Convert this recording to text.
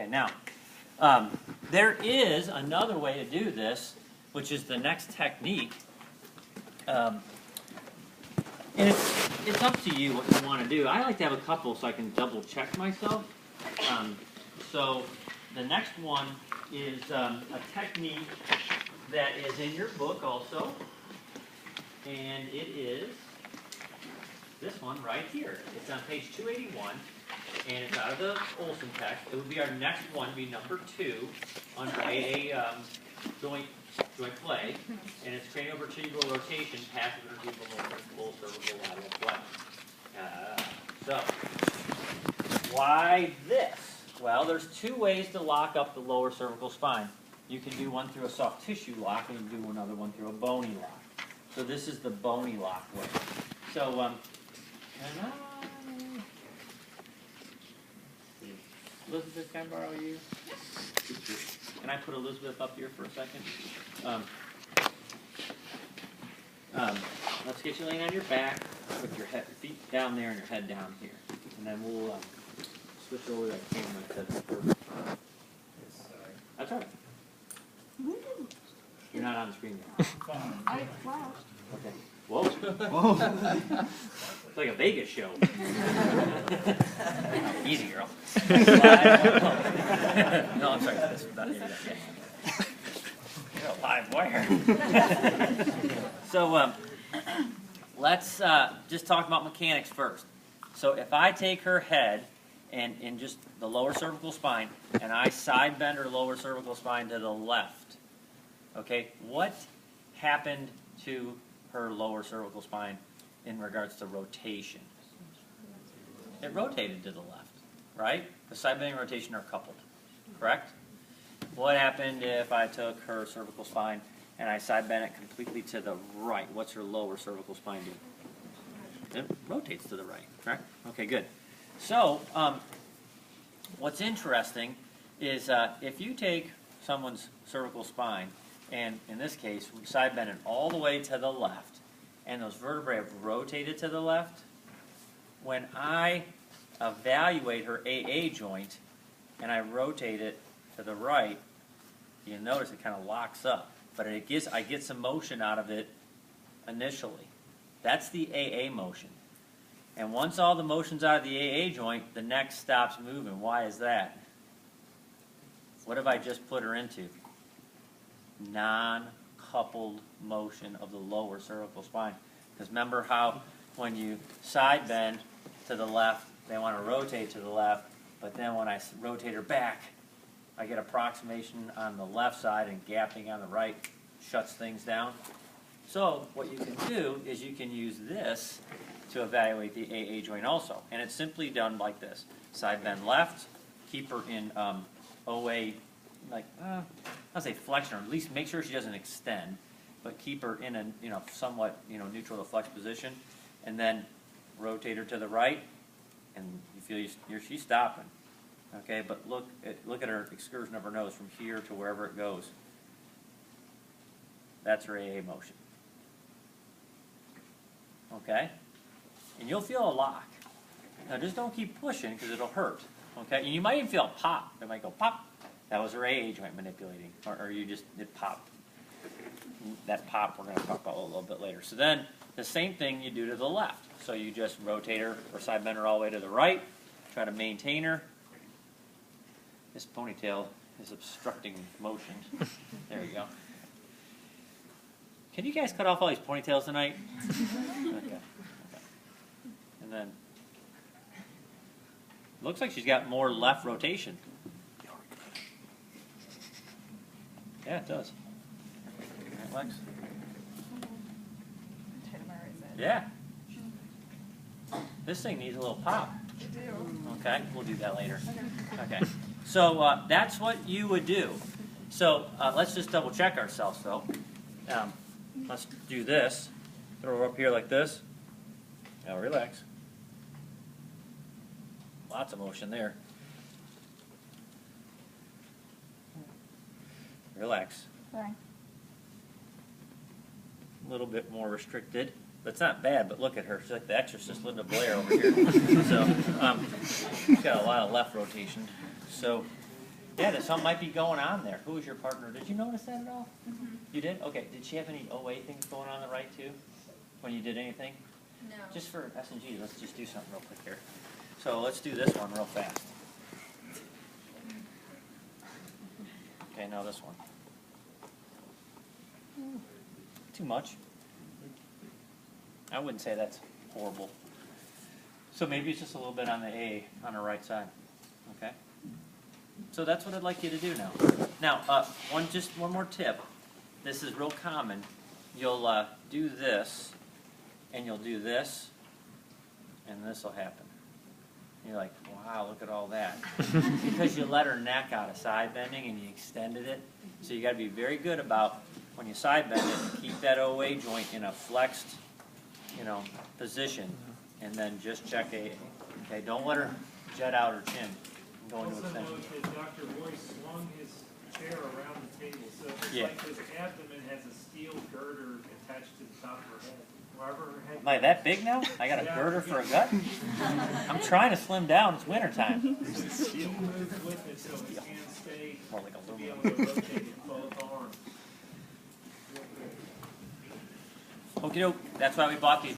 Okay, now, there is another way to do this, which is the next technique. And it's up to you what you want to do. I like to have a couple so I can double check myself. So the next one is a technique that is in your book also. And it is this one right here. It's on page 281, and it's out of the Olson text. It would be our next one, be number 2 under AA joint play, and it's craniovertebral rotation, passive intervertebral movement, full cervical lateral flex. So, why this? Well, there's 2 ways to lock up the lower cervical spine. You can do one through a soft tissue lock, and you can do another one through a bony lock. So this is the bony lock way. So, Elizabeth, can I borrow you? Can I put Elizabeth up here for a second? Let's get you laying on your back with your feet down there and your head down here. And then we'll switch over that camera to the first. That's all right. You're not on the screen yet. I flashed. Okay. Whoa. Whoa. It's like a Vegas show. Easy, girl. No, I'm sorry. That's not maybe that. Yeah. You're a live wire. So let's just talk about mechanics first. So if I take her head and in just the lower cervical spine, and I side bend her lower cervical spine to the left, okay, what happened to her lower cervical spine in regards to rotation? It rotated to the left, right? The side bending and rotation are coupled, correct? What happened if I took her cervical spine and I side bend it completely to the right? What's her lower cervical spine do? It rotates to the right, correct? Okay, good. So, what's interesting is if you take someone's cervical spine, and in this case, we side bend it all the way to the left, and those vertebrae have rotated to the left, when I evaluate her AA joint and I rotate it to the right, you notice it kind of locks up. But I get some motion out of it initially. That's the AA motion. And once all the motion's out of the AA joint, the neck stops moving. Why is that? What have I just put her into? Non-coupled motion of the lower cervical spine. Because remember how when you side bend to the left, they want to rotate to the left, but then when I rotate her back, I get approximation on the left side and gapping on the right, shuts things down. So what you can do is you can use this to evaluate the AA joint also. And it's simply done like this. Side bend left, keep her in OA, like, I'll say flexion, or at least make sure she doesn't extend, but keep her in a somewhat neutral to flex position, and then rotate her to the right, and you feel she's stopping. Okay, but look at her excursion of her nose from here to wherever it goes. That's her AA motion. Okay, and you'll feel a lock. Now just don't keep pushing because it'll hurt. Okay, and you might even feel a pop. It might go pop. That was her AA joint manipulating, or it popped. That pop we're going to talk about a little bit later. So then the same thing you do to the left. So you just rotate her or side bend her all the way to the right. Try to maintain her. This ponytail is obstructing motion. There you go. Can you guys cut off all these ponytails tonight? Okay. And then looks like she's got more left rotation. Yeah, it does. All right, Lex. Yeah. This thing needs a little pop. Okay, we'll do that later. Okay. So that's what you would do. So let's just double check ourselves though. Let's do this. Throw her up here like this. Now relax. Lots of motion there. Relax. Sorry. A little bit more restricted. That's not bad, but look at her. She's like the exorcist Linda Blair over here. So she's got a lot of left rotation. So Yeah, that something might be going on there. Who was your partner? Did you notice that at all? You did? Okay. Did she have any OA things going on the right too? When you did anything? No. Just for S&G, let's just do something real quick here. So let's do this one real fast. Okay, now this one. Too much. I wouldn't say that's horrible. So maybe it's just a little bit on the A on the right side. Okay? So that's what I'd like you to do now. Now, one more tip. This is real common. You'll do this, and you'll do this, and this will happen. You're like, wow, look at all that. Because you let her neck out of side bending and you extended it. So you got to be very good about when you side bend it, keep that OA joint in a flexed, position, and then just check A. Okay, don't let her jet out her chin and go into Also extension. note that Dr. Royce swung his chair around the table, so it's Yeah. like his abdomen has a steel girder attached to the top of her head. Wherever her head Am I that big now? I got a girder for a gut? I'm trying to slim down. It's wintertime. she moves with it so his hands stay More like to be aluminum. able to rotate with both arms. Okie doke. That's why we bought these.